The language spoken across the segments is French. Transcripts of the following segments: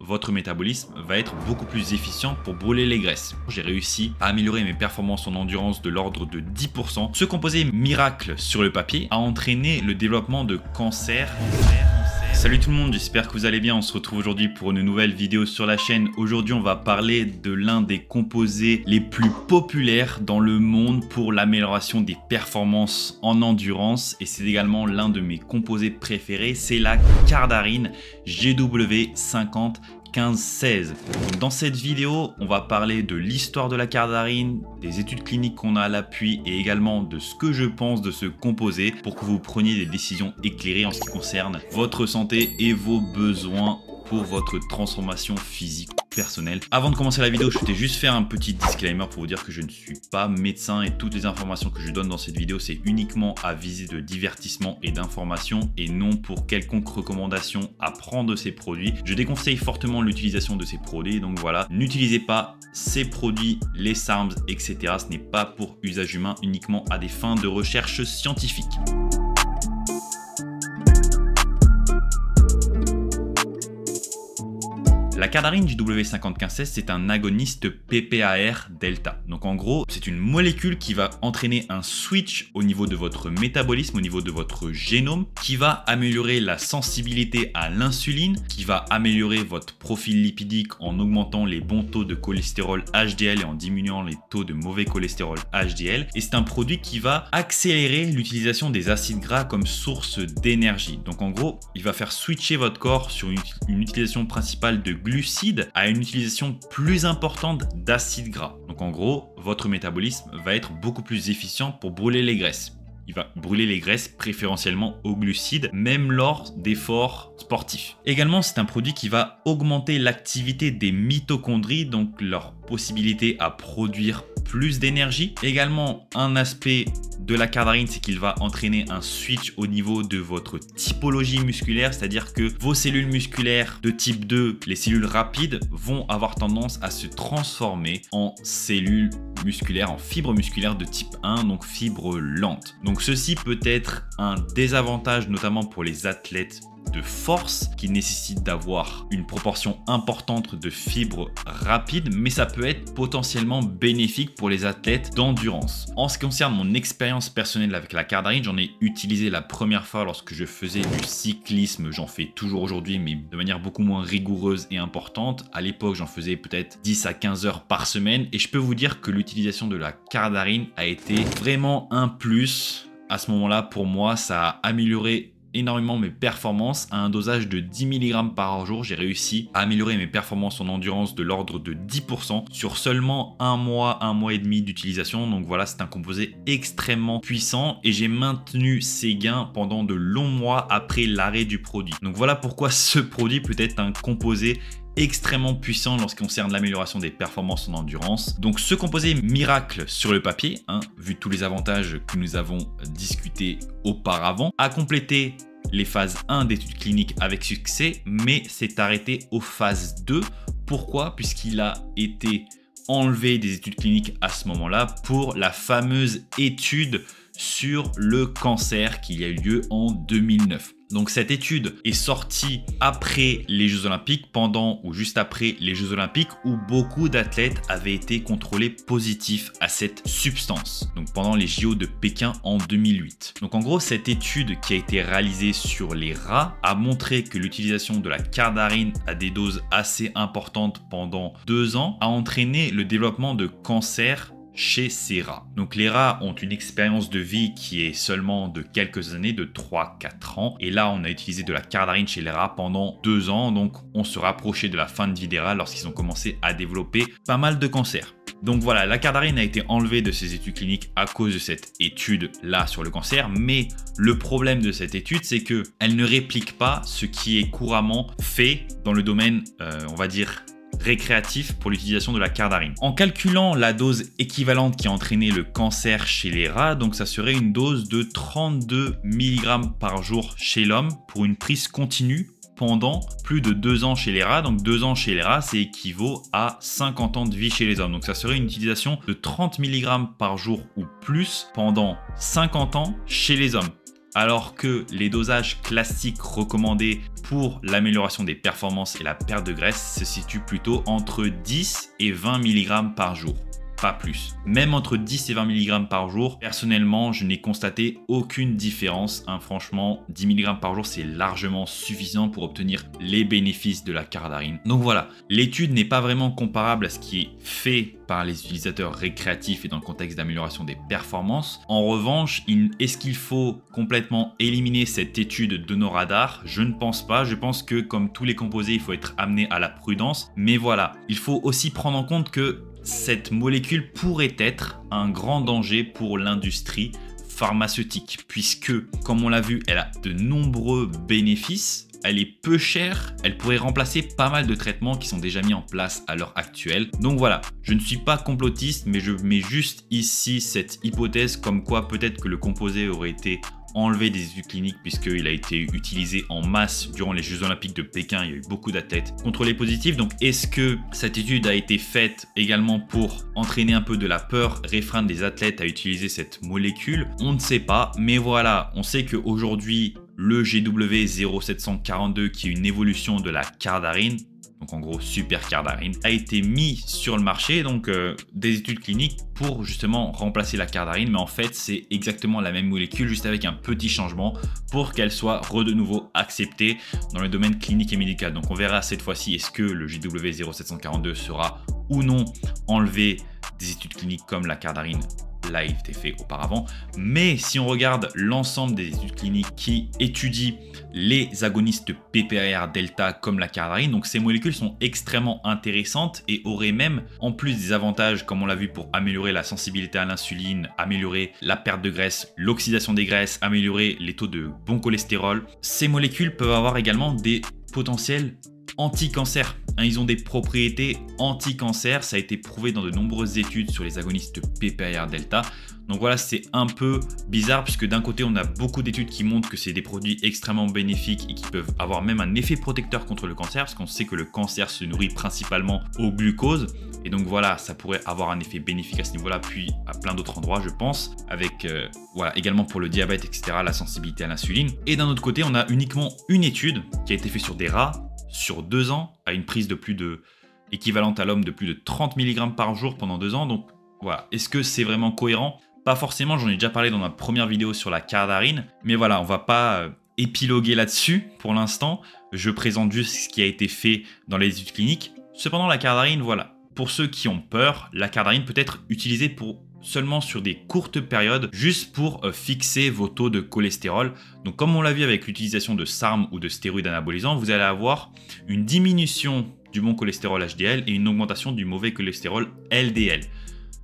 votre métabolisme va être beaucoup plus efficient pour brûler les graisses. J'ai réussi à améliorer mes performances en endurance de l'ordre de 10%. Ce composé miracle sur le papier a entraîné le développement de cancer. Salut tout le monde, j'espère que vous allez bien. On se retrouve aujourd'hui pour une nouvelle vidéo sur la chaîne. Aujourd'hui, on va parler de l'un des composés les plus populaires dans le monde pour l'amélioration des performances en endurance. Et c'est également l'un de mes composés préférés, c'est la cardarine GW50 1516. Dans cette vidéo, on va parler de l'histoire de la cardarine, des études cliniques qu'on a à l'appui et également de ce que je pense de ce composé pour que vous preniez des décisions éclairées en ce qui concerne votre santé et vos besoins pour votre transformation physique personnelle. Avant de commencer la vidéo, je souhaitais juste faire un petit disclaimer pour vous dire que je ne suis pas médecin et toutes les informations que je donne dans cette vidéo, c'est uniquement à visée de divertissement et d'information et non pour quelconque recommandation à prendre de ces produits. Je déconseille fortement l'utilisation de ces produits, donc voilà, n'utilisez pas ces produits, les SARMs, etc. Ce n'est pas pour usage humain, uniquement à des fins de recherche scientifique. La cardarine GW501516, c'est un agoniste PPAR delta. Donc en gros, c'est une molécule qui va entraîner un switch au niveau de votre métabolisme, au niveau de votre génome, qui va améliorer la sensibilité à l'insuline, qui va améliorer votre profil lipidique en augmentant les bons taux de cholestérol HDL et en diminuant les taux de mauvais cholestérol HDL. Et c'est un produit qui va accélérer l'utilisation des acides gras comme source d'énergie. Donc en gros, il va faire switcher votre corps sur une utilisation principale de glucides à une utilisation plus importante d'acides gras. Donc en gros, votre métabolisme va être beaucoup plus efficient pour brûler les graisses. Il va brûler les graisses préférentiellement aux glucides, même lors d'efforts sportifs. Également, c'est un produit qui va augmenter l'activité des mitochondries, donc leur possibilité à produire plus d'énergie. Également, un aspect de la cardarine, c'est qu'il va entraîner un switch au niveau de votre typologie musculaire, c'est-à-dire que vos cellules musculaires de type 2, les cellules rapides, vont avoir tendance à se transformer en cellules musculaires, en fibres musculaires de type 1, donc fibres lentes. Donc ceci peut être un désavantage, notamment pour les athlètes de force qui nécessite d'avoir une proportion importante de fibres rapides, mais ça peut être potentiellement bénéfique pour les athlètes d'endurance. En ce qui concerne mon expérience personnelle avec la cardarine, j'en ai utilisé la première fois lorsque je faisais du cyclisme. J'en fais toujours aujourd'hui, mais de manière beaucoup moins rigoureuse et importante. À l'époque, j'en faisais peut-être 10 à 15 heures par semaine et je peux vous dire que l'utilisation de la cardarine a été vraiment un plus. À ce moment-là, pour moi, ça a amélioré énormément mes performances. À un dosage de 10 mg par jour, j'ai réussi à améliorer mes performances en endurance de l'ordre de 10% sur seulement un mois et demi d'utilisation. Donc voilà, c'est un composé extrêmement puissant et j'ai maintenu ces gains pendant de longs mois après l'arrêt du produit. Donc voilà pourquoi ce produit peut être un composé extrêmement puissant lorsqu'il concerne l'amélioration des performances en endurance. Donc ce composé miracle sur le papier, vu tous les avantages que nous avons discutés auparavant, a complété les phases 1 d'études cliniques avec succès, mais s'est arrêté aux phases 2. Pourquoi? Puisqu'il a été enlevé des études cliniques à ce moment-là pour la fameuse étude sur le cancer qui a eu lieu en 2009. Donc cette étude est sortie après les Jeux Olympiques, pendant ou juste après les Jeux Olympiques où beaucoup d'athlètes avaient été contrôlés positifs à cette substance. Donc pendant les JO de Pékin en 2008. Donc en gros, cette étude qui a été réalisée sur les rats a montré que l'utilisation de la cardarine à des doses assez importantes pendant 2 ans a entraîné le développement de cancers chez ces rats. Donc les rats ont une expérience de vie qui est seulement de quelques années, de 3-4 ans. Et là, on a utilisé de la cardarine chez les rats pendant 2 ans. Donc on se rapprochait de la fin de vie des rats lorsqu'ils ont commencé à développer pas mal de cancers. Donc voilà, la cardarine a été enlevée de ces études cliniques à cause de cette étude-là sur le cancer. Mais le problème de cette étude, c'est qu'elle ne réplique pas ce qui est couramment fait dans le domaine, on va dire, récréatif pour l'utilisation de la cardarine. En calculant la dose équivalente qui a entraîné le cancer chez les rats, donc ça serait une dose de 32 mg par jour chez l'homme pour une prise continue pendant plus de 2 ans chez les rats. Donc 2 ans chez les rats, c'est équivaut à 50 ans de vie chez les hommes. Donc ça serait une utilisation de 30 mg par jour ou plus pendant 50 ans chez les hommes. alors que les dosages classiques recommandés pour l'amélioration des performances et la perte de graisse se situent plutôt entre 10 et 20 mg par jour. Pas plus. Même entre 10 et 20 mg par jour, personnellement, je n'ai constaté aucune différence. Franchement, 10 mg par jour, c'est largement suffisant pour obtenir les bénéfices de la cardarine. Donc voilà, l'étude n'est pas vraiment comparable à ce qui est fait par les utilisateurs récréatifs et dans le contexte d'amélioration des performances. En revanche, est-ce qu'il faut complètement éliminer cette étude de nos radars? Je ne pense pas. Je pense que comme tous les composés, il faut être amené à la prudence. Mais voilà, il faut aussi prendre en compte que cette molécule pourrait être un grand danger pour l'industrie pharmaceutique puisque, comme on l'a vu, elle a de nombreux bénéfices. Elle est peu chère, elle pourrait remplacer pas mal de traitements qui sont déjà mis en place à l'heure actuelle. Donc voilà, je ne suis pas complotiste, mais je mets juste ici cette hypothèse comme quoi peut-être que le composé aurait été enlevé des études cliniques puisqu'il a été utilisé en masse durant les Jeux Olympiques de Pékin. Il y a eu beaucoup d'athlètes contrôlés positifs. Donc est-ce que cette étude a été faite également pour entraîner un peu de la peur, réfréner des athlètes à utiliser cette molécule? On ne sait pas, mais voilà, on sait qu'aujourd'hui, le GW0742, qui est une évolution de la cardarine, donc en gros super cardarine, a été mis sur le marché, donc des études cliniques pour justement remplacer la cardarine, mais en fait c'est exactement la même molécule, juste avec un petit changement pour qu'elle soit de nouveau acceptée dans le domaine clinique et médical. Donc on verra cette fois-ci est-ce que le GW0742 sera ou non enlevé des études cliniques comme la cardarine l'a été fait auparavant. Mais si on regarde l'ensemble des études cliniques qui étudient les agonistes PPAR delta comme la cardarine, donc ces molécules sont extrêmement intéressantes et auraient même en plus des avantages comme on l'a vu pour améliorer la sensibilité à l'insuline, améliorer la perte de graisse, l'oxydation des graisses, améliorer les taux de bon cholestérol. Ces molécules peuvent avoir également des potentiels anti-cancer. Ils ont des propriétés anti-cancer, ça a été prouvé dans de nombreuses études sur les agonistes PPAR delta. Donc voilà, c'est un peu bizarre puisque d'un côté on a beaucoup d'études qui montrent que c'est des produits extrêmement bénéfiques et qui peuvent avoir même un effet protecteur contre le cancer, parce qu'on sait que le cancer se nourrit principalement au glucose, et donc voilà, ça pourrait avoir un effet bénéfique à ce niveau là, puis à plein d'autres endroits je pense, avec voilà, également pour le diabète etc, la sensibilité à l'insuline. Et d'un autre côté on a uniquement une étude qui a été faite sur des rats sur 2 ans à une prise de équivalente à l'homme de plus de 30 mg par jour pendant 2 ans. Donc voilà, est-ce que c'est vraiment cohérent? Pas forcément, j'en ai déjà parlé dans ma première vidéo sur la cardarine, mais voilà, on va pas épiloguer là-dessus pour l'instant. Je présente juste ce qui a été fait dans les études cliniques. Cependant, la cardarine, voilà, pour ceux qui ont peur, la cardarine peut être utilisée seulement sur des courtes périodes, juste pour fixer vos taux de cholestérol. Donc comme on l'a vu avec l'utilisation de SARM ou de stéroïdes anabolisants, vous allez avoir une diminution du bon cholestérol HDL et une augmentation du mauvais cholestérol LDL.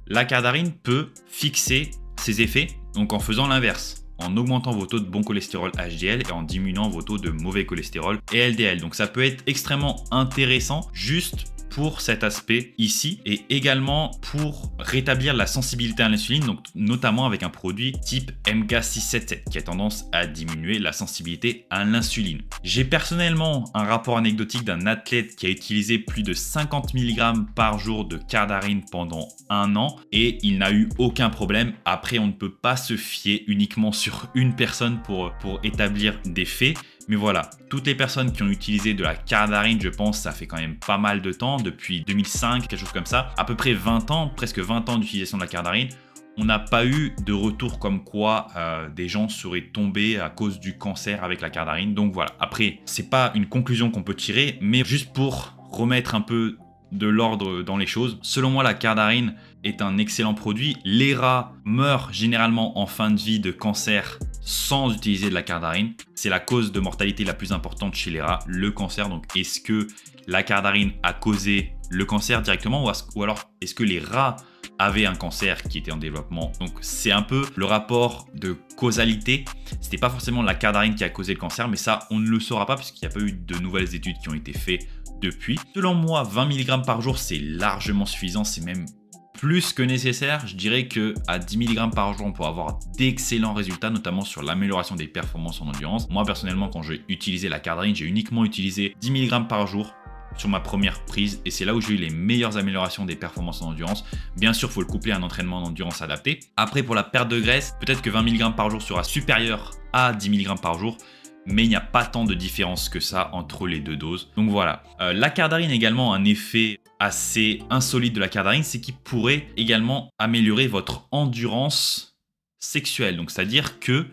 La cardarine peut fixer ces effets donc en faisant l'inverse, en augmentant vos taux de bon cholestérol HDL et en diminuant vos taux de mauvais cholestérol et LDL. Donc ça peut être extrêmement intéressant juste pour cet aspect ici et également pour rétablir la sensibilité à l'insuline, donc notamment avec un produit type MK677 qui a tendance à diminuer la sensibilité à l'insuline. J'ai personnellement un rapport anecdotique d'un athlète qui a utilisé plus de 50 mg par jour de cardarine pendant 1 an et il n'a eu aucun problème. Après, on ne peut pas se fier uniquement sur une personne pour établir des faits. Mais voilà, toutes les personnes qui ont utilisé de la cardarine, je pense, ça fait quand même pas mal de temps, depuis 2005, quelque chose comme ça, à peu près 20 ans, presque 20 ans d'utilisation de la cardarine, on n'a pas eu de retour comme quoi des gens seraient tombés à cause du cancer avec la cardarine. Donc voilà, après, c'est pas une conclusion qu'on peut tirer, mais juste pour remettre un peu de l'ordre dans les choses. Selon moi, la cardarine est un excellent produit. Les rats meurent généralement en fin de vie de cancer sans utiliser de la cardarine. C'est la cause de mortalité la plus importante chez les rats, le cancer. Donc est-ce que la cardarine a causé le cancer directement ou alors est-ce que les rats avaient un cancer qui était en développement? Donc c'est un peu le rapport de causalité. C'était pas forcément la cardarine qui a causé le cancer, mais ça on ne le saura pas puisqu'il n'y a pas eu de nouvelles études qui ont été faites depuis. Selon moi, 20 mg par jour c'est largement suffisant, c'est même plus que nécessaire. Je dirais qu'à 10 mg par jour, on peut avoir d'excellents résultats, notamment sur l'amélioration des performances en endurance. Moi, personnellement, quand j'ai utilisé la cardarine, j'ai uniquement utilisé 10 mg par jour sur ma première prise et c'est là où j'ai eu les meilleures améliorations des performances en endurance. Bien sûr, il faut le coupler à un entraînement en endurance adapté. Après, pour la perte de graisse, peut-être que 20 mg par jour sera supérieur à 10 mg par jour, mais il n'y a pas tant de différence que ça entre les deux doses. Donc voilà. La cardarine également, un effet assez insolite de la cardarine, c'est qu'il pourrait également améliorer votre endurance sexuelle. Donc c'est-à-dire que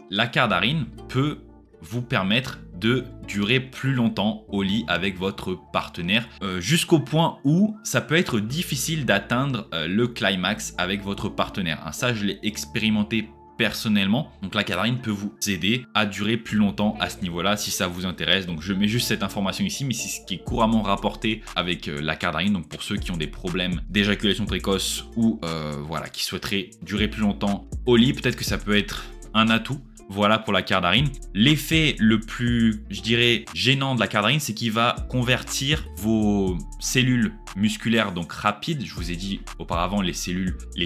la cardarine peut vous permettre de durer plus longtemps au lit avec votre partenaire jusqu'au point où ça peut être difficile d'atteindre le climax avec votre partenaire. Ça, je l'ai expérimenté personnellement. Donc la cardarine peut vous aider à durer plus longtemps à ce niveau-là si ça vous intéresse. Donc je mets juste cette information ici, mais c'est ce qui est couramment rapporté avec la cardarine. Donc pour ceux qui ont des problèmes d'éjaculation précoce ou voilà, qui souhaiteraient durer plus longtemps au lit, peut-être que ça peut être un atout. Voilà pour la cardarine. L'effet le plus, je dirais, gênant de la cardarine, c'est qu'il va convertir vos cellules musculaires, donc rapides, je vous ai dit auparavant les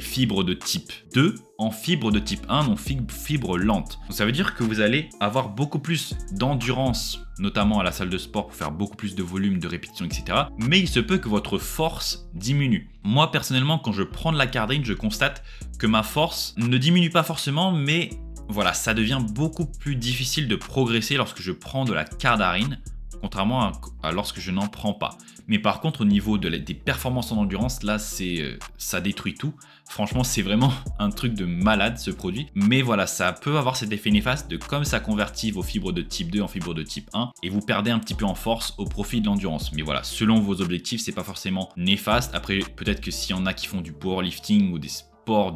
fibres de type 2, en fibres de type 1, donc fibres lentes. Donc ça veut dire que vous allez avoir beaucoup plus d'endurance, notamment à la salle de sport pour faire beaucoup plus de volume, de répétitions, etc. Mais il se peut que votre force diminue. Moi, personnellement, quand je prends de la cardarine, je constate que ma force ne diminue pas forcément, mais voilà, ça devient beaucoup plus difficile de progresser lorsque je prends de la cardarine, contrairement à lorsque je n'en prends pas. Mais par contre, au niveau des performances en endurance, là, ça détruit tout. Franchement, c'est vraiment un truc de malade, ce produit. Mais voilà, ça peut avoir cet effet néfaste de comme ça convertit vos fibres de type 2 en fibres de type 1 et vous perdez un petit peu en force au profit de l'endurance. Mais voilà, selon vos objectifs, c'est pas forcément néfaste. Après, peut-être que s'il y en a qui font du powerlifting ou du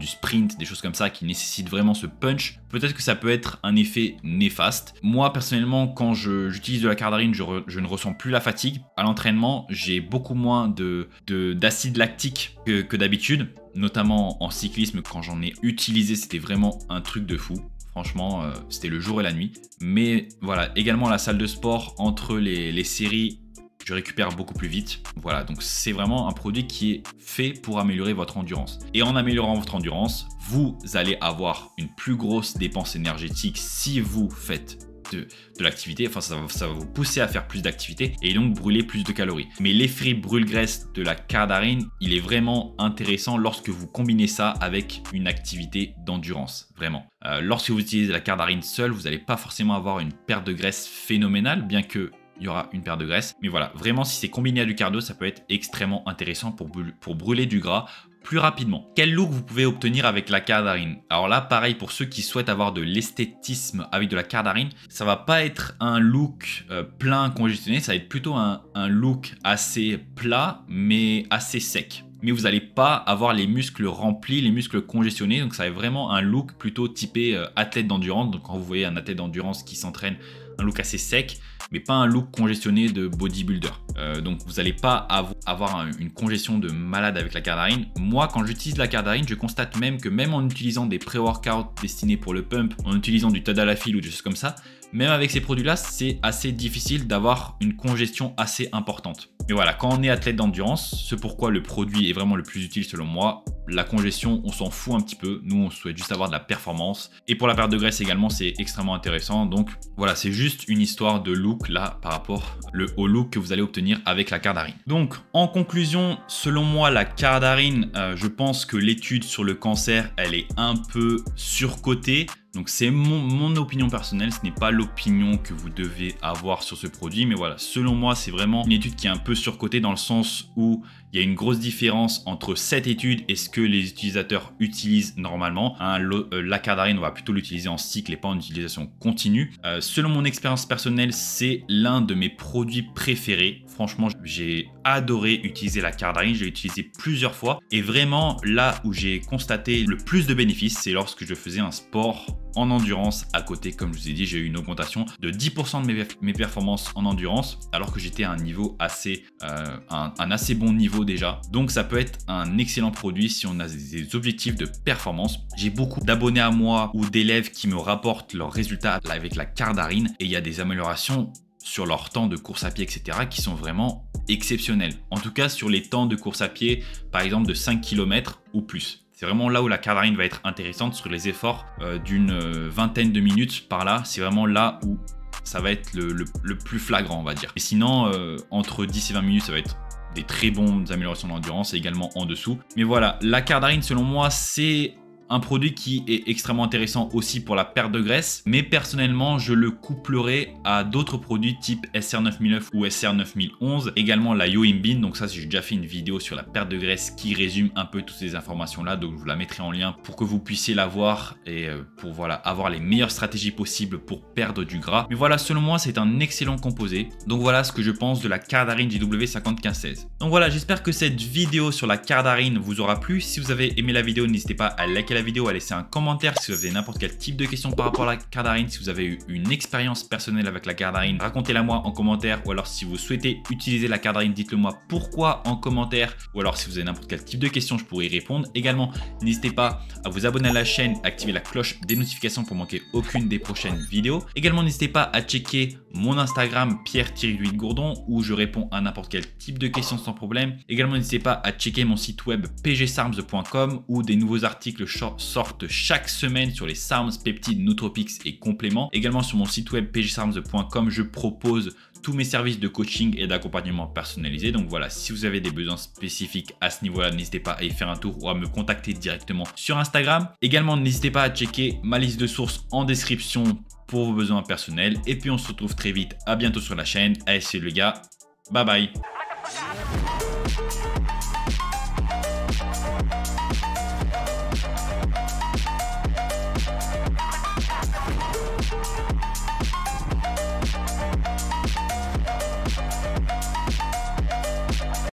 sprint, des choses comme ça qui nécessitent vraiment ce punch, peut-être que ça peut être un effet néfaste. Moi personnellement, quand j'utilise de la cardarine, je ne ressens plus la fatigue. À l'entraînement, j'ai beaucoup moins d'acide lactique que d'habitude, notamment en cyclisme. Quand j'en ai utilisé, c'était vraiment un truc de fou. Franchement, c'était le jour et la nuit. Mais voilà, également la salle de sport, entre les séries, je récupère beaucoup plus vite. Voilà, donc c'est vraiment un produit qui est fait pour améliorer votre endurance. Et en améliorant votre endurance, vous allez avoir une plus grosse dépense énergétique si vous faites de l'activité. Enfin, ça va vous pousser à faire plus d'activité et donc brûler plus de calories. Mais l'effet brûle-graisse de la cardarine, il est vraiment intéressant lorsque vous combinez ça avec une activité d'endurance, vraiment. Lorsque vous utilisez la cardarine seule, vous n'allez pas forcément avoir une perte de graisse phénoménale, bien que il y aura une perte de graisse. Mais voilà, vraiment, si c'est combiné à du cardio, ça peut être extrêmement intéressant pour brûler du gras plus rapidement. Quel look vous pouvez obtenir avec la cardarine? Alors là, pareil, pour ceux qui souhaitent avoir de l'esthétisme avec de la cardarine, ça va pas être un look plein, congestionné, ça va être plutôt un look assez plat, mais assez sec. Mais vous n'allez pas avoir les muscles remplis, les muscles congestionnés. Donc ça va être vraiment un look plutôt typé athlète d'endurance. Donc quand vous voyez un athlète d'endurance qui s'entraîne, un look assez sec, mais pas un look congestionné de bodybuilder. Donc vous n'allez pas avoir une congestion de malade avec la cardarine. Moi, quand j'utilise la cardarine, je constate même que même en utilisant des pré-workouts destinés pour le pump, en utilisant du tadalafil ou des choses comme ça, même avec ces produits-là, c'est assez difficile d'avoir une congestion assez importante. Mais voilà, quand on est athlète d'endurance, c'est pourquoi le produit est vraiment le plus utile selon moi. La congestion, on s'en fout un petit peu. Nous, on souhaite juste avoir de la performance. Et pour la perte de graisse également, c'est extrêmement intéressant. Donc voilà, c'est juste une histoire de look là par rapport au look que vous allez obtenir avec la cardarine. Donc en conclusion, selon moi, la cardarine, je pense que l'étude sur le cancer, elle est un peu surcotée. Donc c'est mon opinion personnelle, ce n'est pas l'opinion que vous devez avoir sur ce produit. Mais voilà, selon moi, c'est vraiment une étude qui est un peu surcotée dans le sens où il y a une grosse différence entre cette étude et ce que les utilisateurs utilisent normalement. La cardarine, on va plutôt l'utiliser en cycle et pas en utilisation continue. Selon mon expérience personnelle, c'est l'un de mes produits préférés. Franchement, j'ai adoré utiliser la cardarine, je l'ai utilisé plusieurs fois. Et vraiment, là où j'ai constaté le plus de bénéfices, c'est lorsque je faisais un sport en endurance à côté. Comme je vous ai dit, j'ai eu une augmentation de 10% de mes performances en endurance, alors que j'étais à un niveau assez bon niveau déjà. Donc ça peut être un excellent produit si on a des objectifs de performance. J'ai beaucoup d'abonnés à moi ou d'élèves qui me rapportent leurs résultats avec la cardarine et il y a des améliorations sur leur temps de course à pied, etc. qui sont vraiment exceptionnels. En tout cas, sur les temps de course à pied, par exemple de 5 km ou plus. C'est vraiment là où la cardarine va être intéressante sur les efforts d'une vingtaine de minutes par là. C'est vraiment là où ça va être le plus flagrant, on va dire. Et sinon, entre 10 et 20 minutes, ça va être des très bonnes améliorations d'endurance et également en dessous. Mais voilà, la Cardarine, selon moi, c'est un produit qui est extrêmement intéressant aussi pour la perte de graisse, mais personnellement je le couplerai à d'autres produits type SR9009 ou SR9011, également la Yohimbine. Donc ça, j'ai déjà fait une vidéo sur la perte de graisse qui résume un peu toutes ces informations là, donc je vous la mettrai en lien pour que vous puissiez la voir et pour voilà, avoir les meilleures stratégies possibles pour perdre du gras. Mais voilà, selon moi c'est un excellent composé. Donc voilà ce que je pense de la Cardarine JW501516. Donc voilà, j'espère que cette vidéo sur la Cardarine vous aura plu. Si vous avez aimé la vidéo, n'hésitez pas à liker la vidéo, à laisser un commentaire si vous avez n'importe quel type de question par rapport à la Cardarine, si vous avez eu une expérience personnelle avec la Cardarine, racontez-la moi en commentaire, ou alors si vous souhaitez utiliser la Cardarine, dites-le moi pourquoi en commentaire, ou alors si vous avez n'importe quel type de question, je pourrais y répondre. Également, n'hésitez pas à vous abonner à la chaîne, activer la cloche des notifications pour manquer aucune des prochaines vidéos. Également, n'hésitez pas à checker mon Instagram Pierre-Gourdon où je réponds à n'importe quel type de questions sans problème. Également, n'hésitez pas à checker mon site web pgsarms.com où des nouveaux articles sortent chaque semaine sur les SARMs, peptides, nootropics et compléments. Également sur mon site web pgsarms.com, je propose tous mes services de coaching et d'accompagnement personnalisé. Donc voilà, si vous avez des besoins spécifiques à ce niveau-là, n'hésitez pas à y faire un tour ou à me contacter directement sur Instagram. Également, n'hésitez pas à checker ma liste de sources en description pour vos besoins personnels. Et puis on se retrouve très vite. À bientôt sur la chaîne. Allez, c'est le gars. Bye bye.